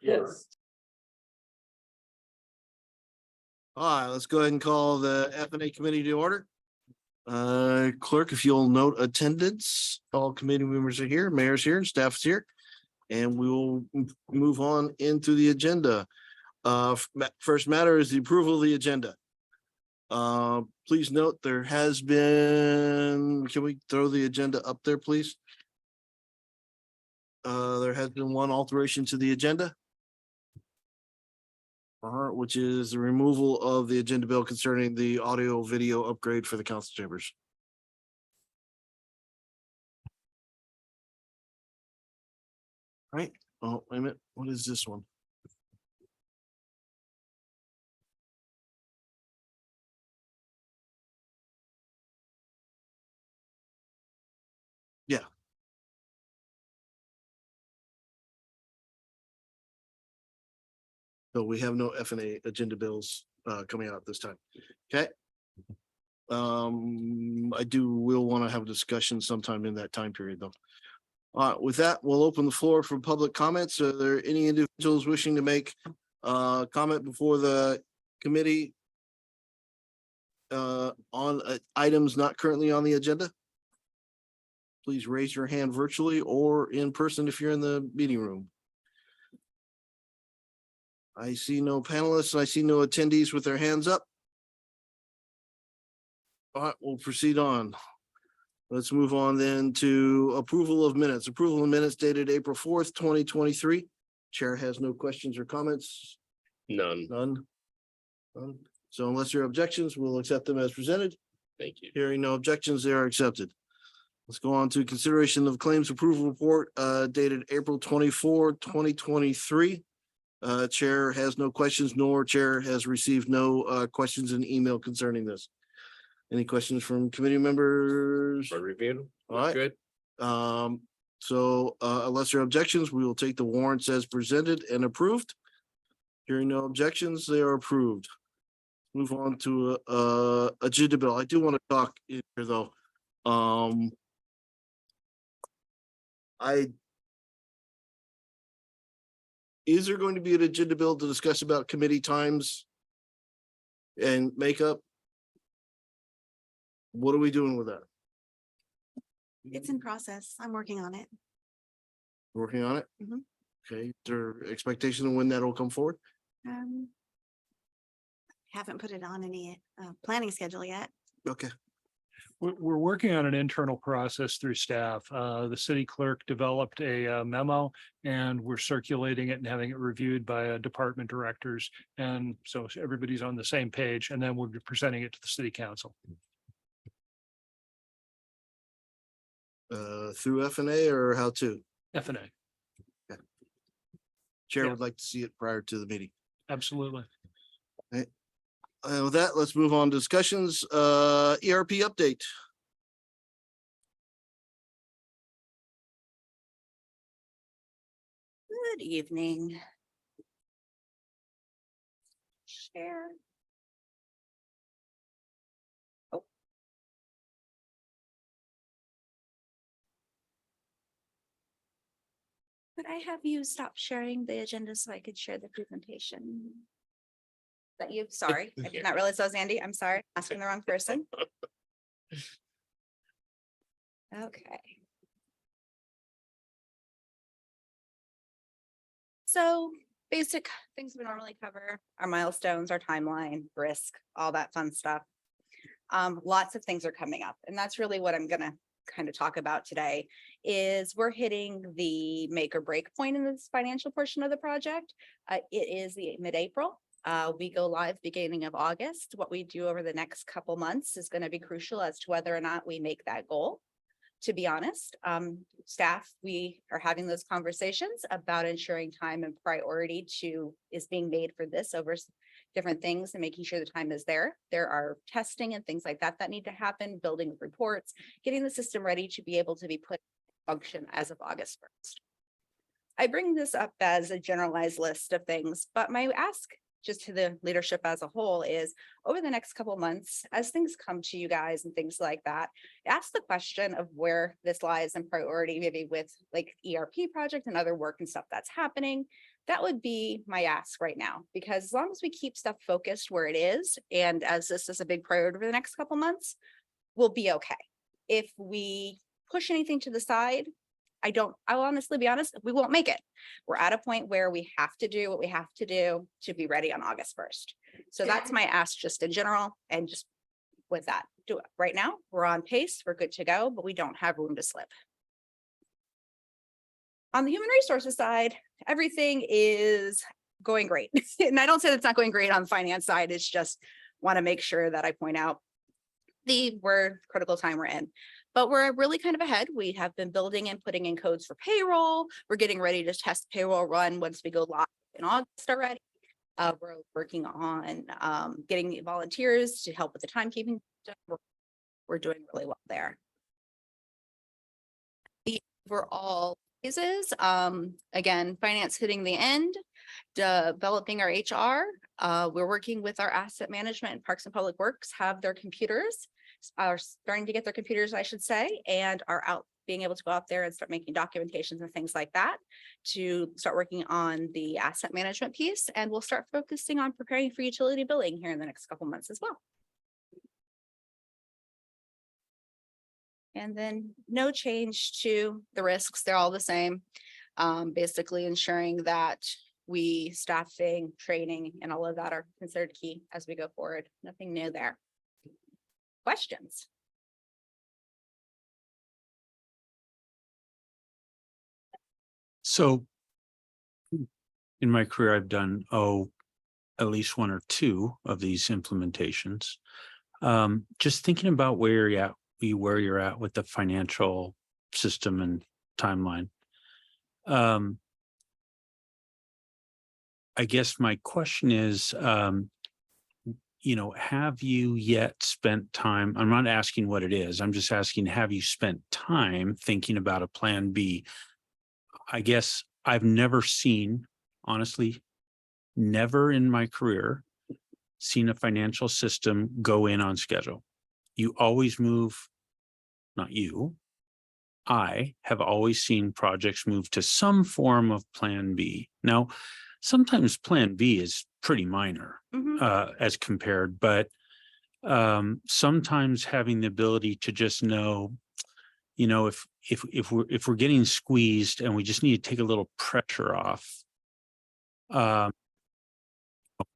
Yes. All right, let's go ahead and call the F&A committee to order. Clerk, if you'll note attendance, all committee members are here, mayor's here, staff's here. And we will move on into the agenda. First matter is the approval of the agenda. Please note there has been, can we throw the agenda up there, please? There has been one alteration to the agenda. Which is the removal of the agenda bill concerning the audio video upgrade for the council chambers. Right. Oh, wait a minute. What is this one? Yeah. So we have no F&A agenda bills coming out this time. Okay. We'll want to have a discussion sometime in that time period though. With that, we'll open the floor for public comments. Are there any individuals wishing to make comment before the committee on items not currently on the agenda? Please raise your hand virtually or in person if you're in the meeting room. I see no panelists. I see no attendees with their hands up. All right, we'll proceed on. Let's move on then to approval of minutes. Approval of minutes dated April 4th, 2023. Chair has no questions or comments. None. None. So unless there are objections, we'll accept them as presented. Thank you. Hearing no objections, they are accepted. Let's go on to consideration of claims approval report dated April 24, 2023. Chair has no questions, nor chair has received no questions in email concerning this. Any questions from committee members? For review. All right. Good. So unless there are objections, we will take the warrants as presented and approved. Hearing no objections, they are approved. Move on to agenda bill. I do want to talk in here though. Is there going to be an agenda bill to discuss about committee times and makeup? What are we doing with that? It's in process. I'm working on it. Working on it? Mhm. Okay, is there expectation of when that'll come forward? Haven't put it on any planning schedule yet. Okay, We're working on an internal process through staff. The city clerk developed a memo and we're circulating it and having it reviewed by department directors. And so everybody's on the same page, and then we'll be presenting it to the city council. through F&A or how to? F&A, Chair Yeah. would like to see it prior to the meeting. absolutely. With that, let's move on to discussions. ERP update. Good evening. Share. Oh. Could I have you stop sharing the agenda so I could share the presentation? That you, sorry, I did not realize that was Andy. I'm sorry, asking the wrong person. Okay. So basic things we normally cover, our milestones, our timeline, risk, all that fun stuff. Lots of things are coming up, and that's really what I'm gonna kind of talk about today. Is we're hitting the make or break point in this financial portion of the project. It is the mid-April. We go live beginning of August. What we do over the next couple months is going to be crucial as to whether or not we make that goal. To be honest, staff, we are having those conversations about ensuring time and priority is being made for this over different things and making sure the time is there. There are testing and things like that need to happen, building reports, getting the system ready to be able to be put in function as of August 1st. I bring this up as a generalized list of things, but my ask just to the leadership as a whole is over the next couple of months, as things come to you guys and things like that, ask the question of where this lies in priority, maybe with like ERP project and other work and stuff that's happening. That would be my ask right now, because as long as we keep stuff focused where it is, and as this is a big priority over the next couple months, we'll be okay. If we push anything to the side, I'll honestly be honest, we won't make it. We're at a point where we have to do what we have to do to be ready on August 1st. So that's my ask just in general, and just with that, do it. Right now, we're on pace, we're good to go, but we don't have room to slip. On the human resources side, everything is going great. And I don't say that it's not going great on the finance side. It's just want to make sure that I point out the critical time we're in. But we're really kind of ahead. We have been building and putting in codes for payroll. We're getting ready to test payroll run once we go live in August already. We're working on getting volunteers to help with the timekeeping. We're doing really well there. The overall phases, again, finance hitting the end, developing our HR. We're working with our asset management and Parks and Public Works, have their computers, are starting to get their computers, I should say, and are being able to go out there and start making documentations and things like that to start working on the asset management piece. And we'll start focusing on preparing for utility billing here in the next couple months as well. And then no change to the risks. They're all the same. Basically ensuring that staffing, training, and all of that are considered key as we go forward. Nothing new there. Questions? So in my career, I've done, at least one or two of these implementations. Just thinking about where you're at with the financial system and timeline. I guess my question is, have you yet spent time? I'm not asking what it is. I'm just asking, have you spent time thinking about a plan B? I guess I've never seen, honestly, never in my career, seen a financial system go in on schedule. You always move, not you. I have always seen projects move to some form of plan B. Now, sometimes plan B is pretty minor as compared, but sometimes having the ability to just know, if we're getting squeezed and we just need to take a little pressure off, and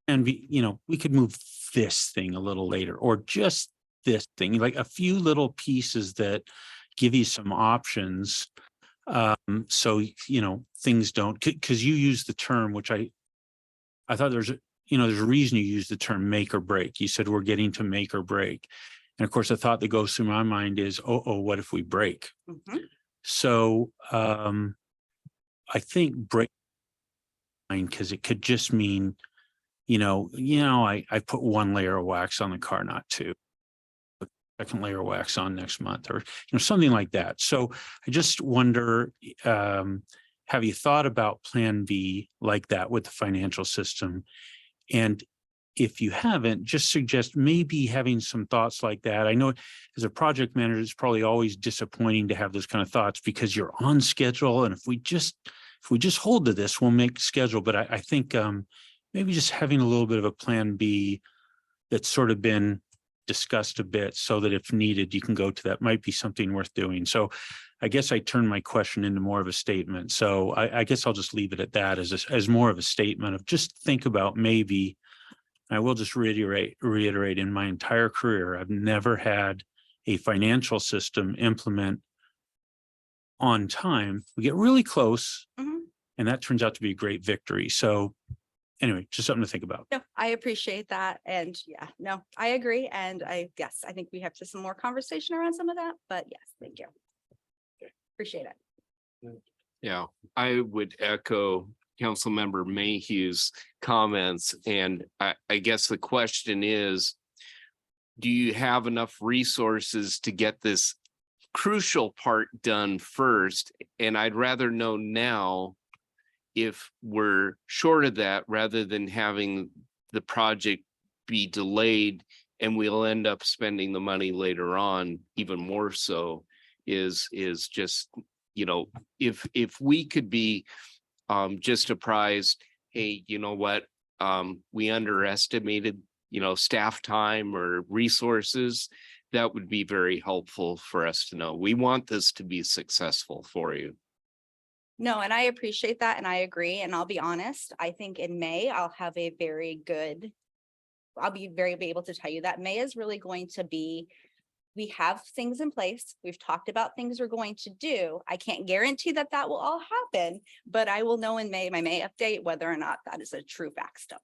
we could move this thing a little later, or just this thing, like a few little pieces that give you some options. So things don't, because you use the term, which I thought there's a reason you use the term make or break. You said we're getting to make or break. And of course, the thought that goes through my mind is, what if we break? So I think break, because it could just mean, I put one layer of wax on the car, not two. Second layer of wax on next month, or something like that. So I just wonder, have you thought about plan B like that with the financial system? And if you haven't, just suggest maybe having some thoughts like that. I know as a project manager, it's probably always disappointing to have those kind of thoughts because you're on schedule. And if we just hold to this, we'll make schedule. But I think maybe just having a little bit of a plan B that's sort of been discussed a bit, so that if needed, you can go to that, might be something worth doing. So I guess I turned my question into more of a statement. So I guess I'll just leave it at that as more of a statement of just think about maybe. I will just reiterate in my entire career, I've never had a financial system implement on time. We get really close, and that turns out to be a great victory. So anyway, just something to think about. No, I appreciate that. And yeah, no, I agree. And I think we have some more conversation around some of that, but yes, thank you. Appreciate it. Yeah, I would echo Councilmember Mayhew's comments. And I guess the question is, do you have enough resources to get this crucial part done first? And I'd rather know now if we're short of that, rather than having the project be delayed and we'll end up spending the money later on, even more so, is just, you know, if we could be just apprised, hey, you know what, we underestimated, you know, staff time or resources, that would be very helpful for us to know. We want this to be successful for you. No, and I appreciate that and I agree. And I'll be honest, I think in May, I'll be able to tell you that May is really going to be, we have things in place. We've talked about things we're going to do. I can't guarantee that that will all happen, but I will know in May, my May update, whether or not that is a true backstop.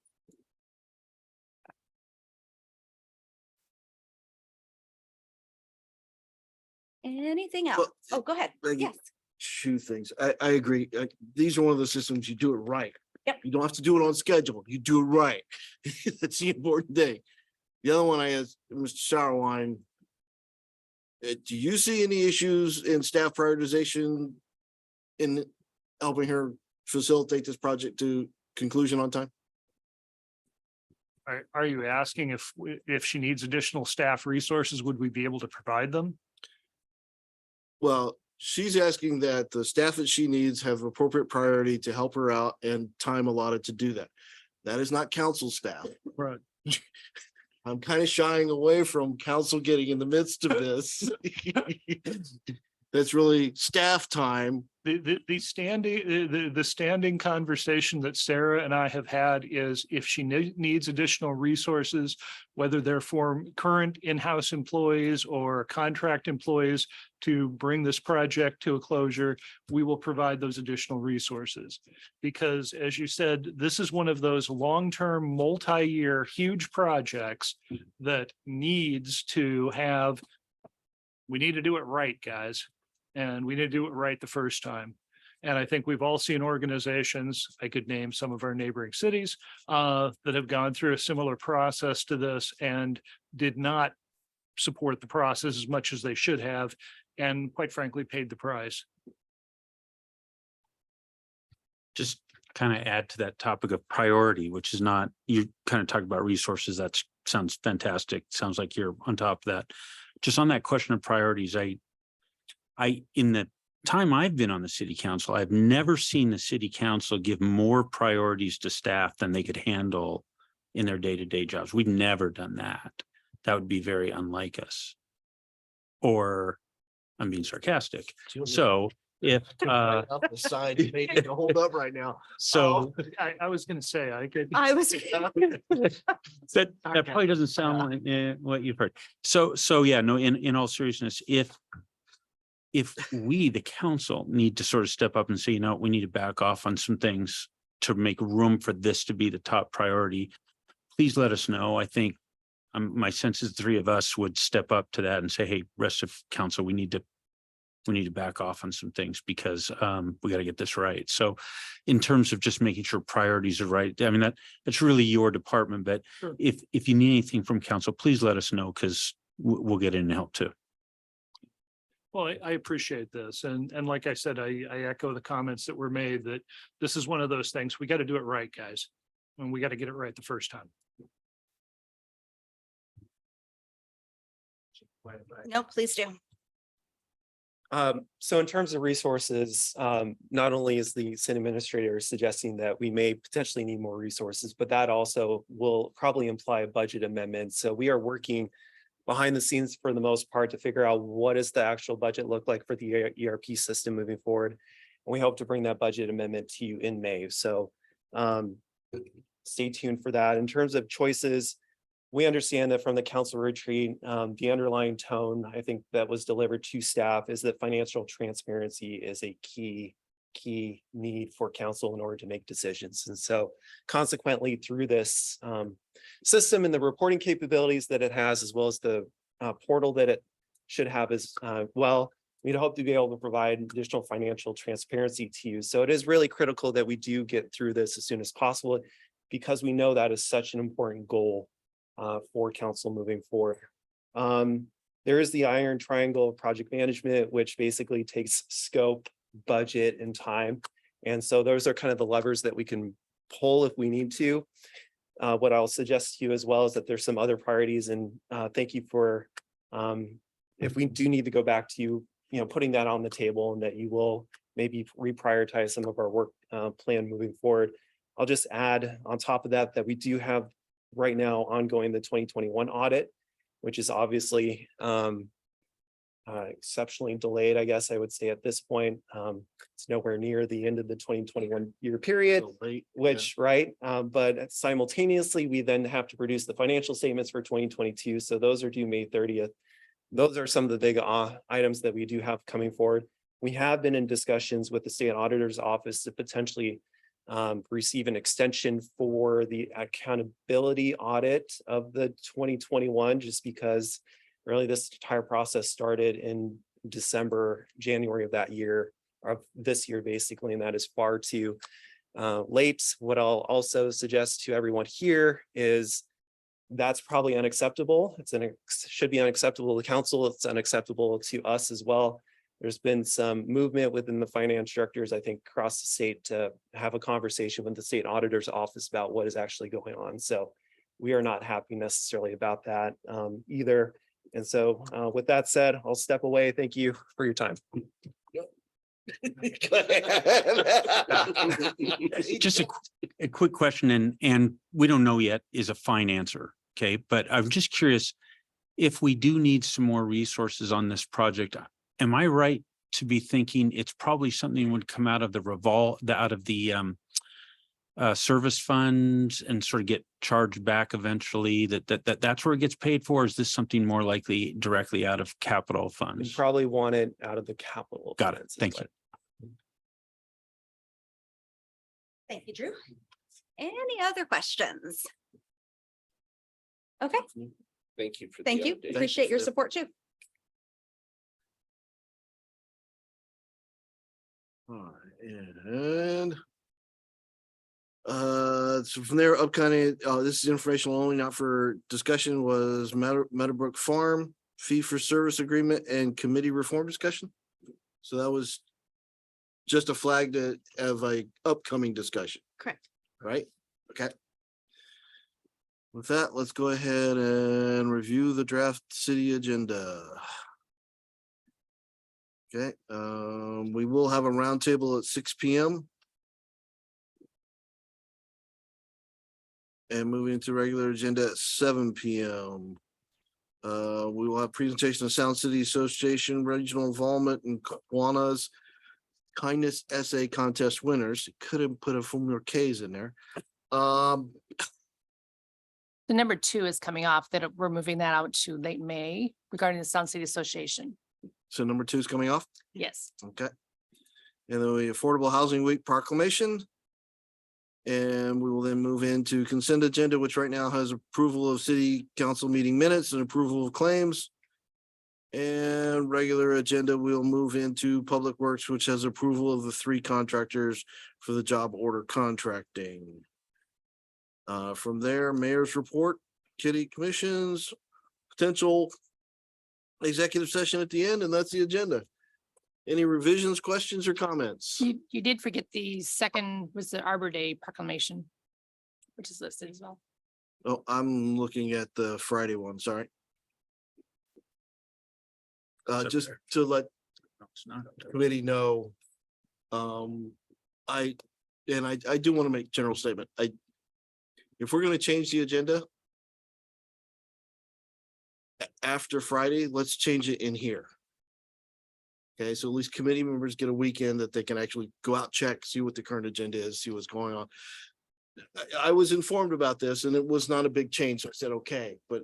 Anything else? Well, Oh, go ahead. Maggie, Yes. Two things. I agree. These are one of the systems you do it right. Yep. You don't have to do it on schedule. You do it right. That's the important thing. The other one I asked Mr. Sauerwein, do you see any issues in staff prioritization in helping her facilitate this project to conclusion on time? Are you asking if she needs additional staff resources, would we be able to provide them? Well, she's asking that the staff that she needs have appropriate priority to help her out and time allotted to do that. That is not council staff. Right. I'm kind of shying away from council getting in the midst of this. That's really staff time. The standing conversation that Sarah and I have had is if she needs additional resources, whether they're for current in-house employees or contract employees to bring this project to a closure, we will provide those additional resources. Because as you said, this is one of those long-term, multi-year, huge projects that needs to have, we need to do it right, guys. And we need to do it right the first time. And I think we've all seen organizations, I could name some of our neighboring cities, that have gone through a similar process to this and did not support the process as much as they should have, and quite frankly, paid the price. Just kind of add to that topic of priority, which is not, you kind of talk about resources. That sounds fantastic. Sounds like you're on top of that. Just on that question of priorities, in the time I've been on the city council, I've never seen the city council give more priorities to staff than they could handle in their day-to-day jobs. We've never done that. That would be very unlike us. Or I'm being sarcastic. So if Up the side, you may need to hold up right now. so I was gonna say, I could. I was. that probably doesn't sound like what you've heard. So yeah, no, in all seriousness, if we, the council, need to sort of step up and say, you know, we need to back off on some things to make room for this to be the top priority, please let us know. I think my sense is the three of us would step up to that and say, hey, rest of council, we need to back off on some things because we got to get this right. So in terms of just making sure priorities are right, I mean, that's really your department, but Sure. if you need anything from council, please let us know because we'll get in and help too. Well, I appreciate this. And like I said, I echo the comments that were made that this is one of those things, we got to do it right, guys. And we got to get it right the first time. No, please do. So in terms of resources, not only is the city administrator suggesting that we may potentially need more resources, but that also will probably imply a budget amendment. So we are working behind the scenes for the most part to figure out what does the actual budget look like for the ERP system moving forward. And we hope to bring that budget amendment to you in May. So stay tuned for that. In terms of choices, we understand that from the council retreat, the underlying tone, I think that was delivered to staff is that financial transparency is a key need for council in order to make decisions. And so consequently through this system and the reporting capabilities that it has, as well as the portal that it should have as well, we'd hope to be able to provide additional financial transparency to you. So it is really critical that we do get through this as soon as possible because we know that is such an important goal for council moving forward. There is the iron triangle of project management, which basically takes scope, budget, and time. And so those are kind of the levers that we can pull if we need to. What I'll suggest to you as well is that there's some other priorities, and thank you for if we do need to go back to you, putting that on the table, and that you will maybe reprioritize some of our work plan moving forward. I'll just add on top of that, that we do have right now ongoing the 2021 audit, which is obviously exceptionally delayed, I guess I would say at this point. It's nowhere near the end of the 2021 year period, So late, which, right? But simultaneously, we then have to produce the financial statements for 2022. So those are due May 30th. Those are some of the big items that we do have coming forward. We have been in discussions with the state auditor's office to potentially receive an extension for the accountability audit of the 2021, just because really this entire process started in January of that year, of this year, basically, and that is far too late. What I'll also suggest to everyone here is that's probably unacceptable. Should be unacceptable to council. It's unacceptable to us as well. There's been some movement within the finance directors, I think, across the state to have a conversation with the state auditor's office about what is actually going on. So we are not happy necessarily about that either. And so with that said, I'll step away. Thank you for your time. Just a quick question, and we don't know yet is a fine answer. Okay, but I'm just curious if we do need some more resources on this project. Am I right to be thinking it's probably something would come out of the service funds and sort of get charged back eventually? That's where it gets paid for? Or is this something more likely directly out of capital We funds? probably want it out of the capital. Got it. funds, is Thank what- you. Thank you, Drew. Any other questions? Okay, Thank you for the thank you. update. Appreciate your support too. All right, and so from there, upcoming, this is informational only, not for discussion, was Meadowbrook Farm fee for service agreement and committee reform discussion. So that was just a flag to have a upcoming discussion, Correct. right? Okay. With that, let's go ahead and review the draft city agenda. Okay, we will have a roundtable at 6 p.m. And moving to regular agenda at 7 p.m. We will have presentation of Sound City Association regional involvement in Kiwanis kindness essay contest winners. Could have put a few more K's in there. The number 2 is coming off that we're moving that out to late May regarding the Sound City Association. So number 2 is coming off. Yes. Okay. And then the Affordable Housing Week proclamation. And we will then move into consent agenda, which right now has approval of city council meeting minutes and approval of claims. And regular agenda, we'll move into Public Works, which has approval of the 3 contractors for the job order contracting. From there, mayor's report, kitty commissions, potential executive session at the end, and that's the agenda. Any revisions, questions, or comments? You did forget the second was the Arbor Day proclamation, which is listed as well. Oh, I'm looking at the Friday one, sorry. It's up Just there. to let No, it's not up there. committee know. I do want to make a general statement. If we're gonna change the agenda after Friday, let's change it in here. Okay, so at least committee members get a weekend that they can actually go out, check, see what the current agenda is, see what's going on. I was informed about this and it was not a big change, so I said, okay, but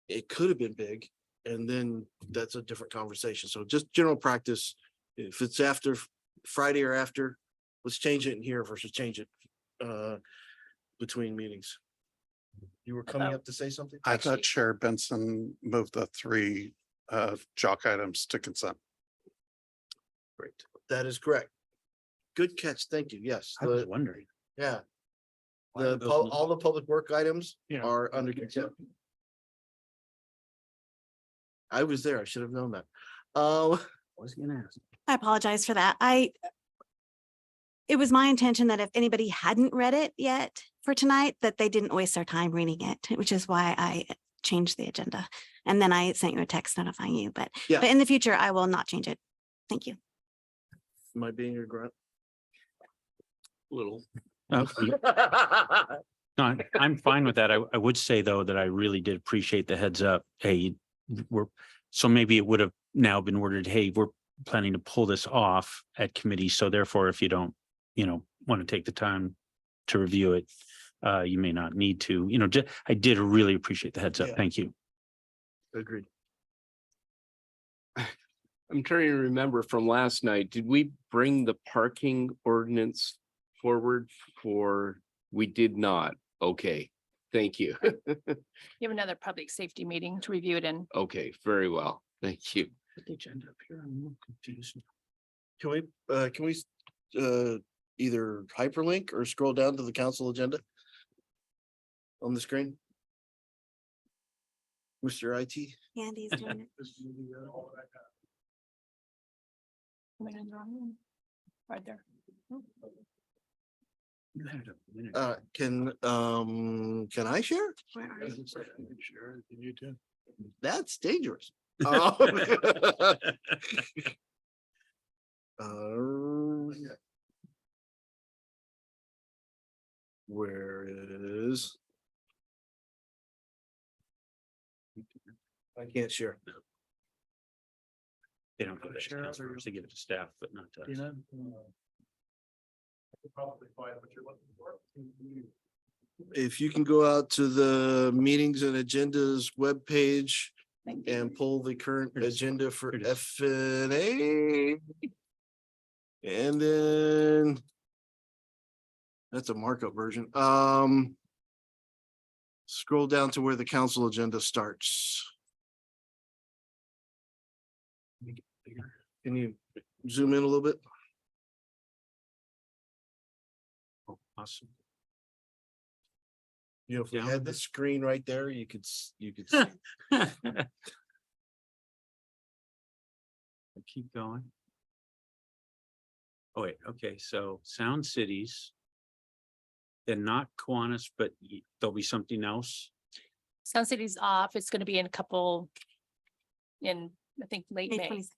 it could have been big, and then that's a different conversation. So just general practice, if it's after Friday or after, let's change it in here versus change it between meetings. You were coming up to say something? I thought Chair Benson moved the 3 jock items to consent. Great, that is correct. Good catch, thank you, yes. I was wondering. Yeah. Why are those not- All the public work items Yeah. are under consent. I was there, I should have known that. I was gonna ask. I apologize for that. it was my intention that if anybody hadn't read it yet for tonight, that they didn't waste their time reading it, which is why I changed the agenda. And then I sent you a text notifying you, but Yeah. in the future, I will not change it. Thank you. Am I being a grunt? Little. No, I'm fine with that. I would say, though, that I really did appreciate the heads up. Hey, so maybe it would have now been worded, hey, we're planning to pull this off at committee. So therefore, if you don't, want to take the time to review it, you may not need to, I did really appreciate the heads up. Yeah. Thank you. Agreed. I'm trying to remember from last night, did we bring the parking ordinance forward we did not? Okay, thank you. You have another public safety meeting to review it in. Okay, very well, thank you. The agenda up here, I'm a little confused. Can we either hyperlink or scroll down to the council agenda? On the screen? Mr. IT? Andy's doing it. Right there. You had it a minute ago. Can I share? Where are you? Sure, you too. That's dangerous. Where is? I can't share. They don't go to council, they give it to staff, but not to us. If you can go out to the meetings and agendas webpage Thank you. and pull the current Here it is. agenda for Here it is. FNA. And then. That's a markup version. Scroll down to where the council agenda starts. Can you zoom in a little bit? Oh, awesome. If we Yeah. had the screen right there, you could see. Keep going. Oh, wait, okay, so Sound Cities. Then not Kiwanis, but there'll be something else. Sound City's off. It's going to be in a couple I think, late May May. 26th.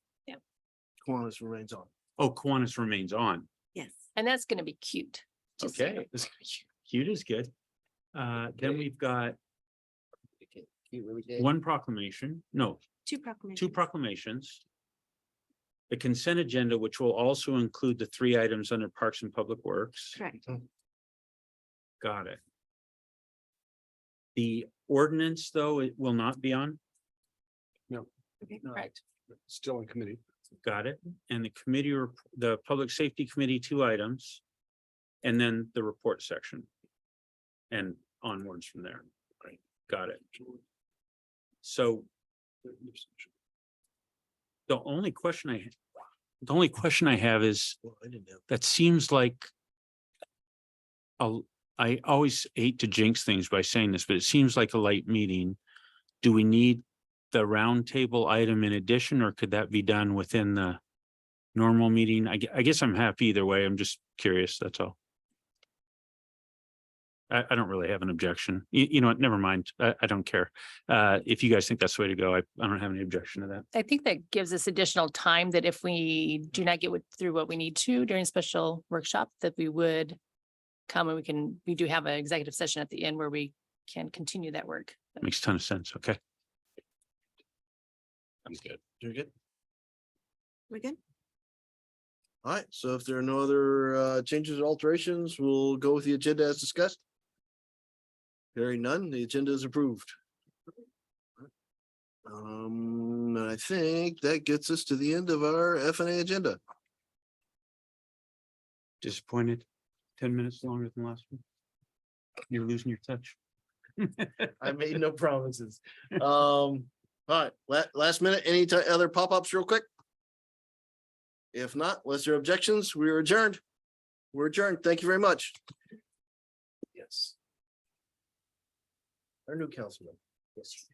Kiwanis remains on. Oh, Kiwanis remains on. Yes. And that's going to be cute. just so you know. Okay, cute is good. Then we've got one proclamation, no, Two proclamations. two proclamations. The consent agenda, which will also include the 3 items under Parks and Public Works. Correct. Got it. The ordinance, though, it will not be on. Right. Still in committee. Got it. And the committee, the Public Safety Committee, 2 items. And then the report section. And onwards from there. Right. Got it. So. The only question I have is, Well, I didn't have. that seems like. I always hate to jinx things by saying this, but it seems like a light meeting. Do we need the roundtable item in addition, or could that be done within the normal meeting? I guess I'm happy either way. I'm just curious, that's all. I don't really have an objection. You know what, never mind. I don't care. If you guys think that's the way to go, I don't have any objection to that. I think that gives us additional time that if we do not get through what we need to during a special workshop, that we would come and we do have an executive session at the end where we can continue that work. Makes a ton of sense. Okay. I'm good. You're good? We good? All right, so if there are no other changes or alterations, we'll go with the agenda as discussed. Hearing none, the agenda is approved. I think that gets us to the end of our FNA agenda. Disappointed. 10 minutes longer than last one. You're losing your touch. I made no promises. All right, last minute, any other pop-ups real quick? If not, unless there are objections, we are adjourned. We're adjourned. Thank you very much. Yes. Our new councilman. Yes.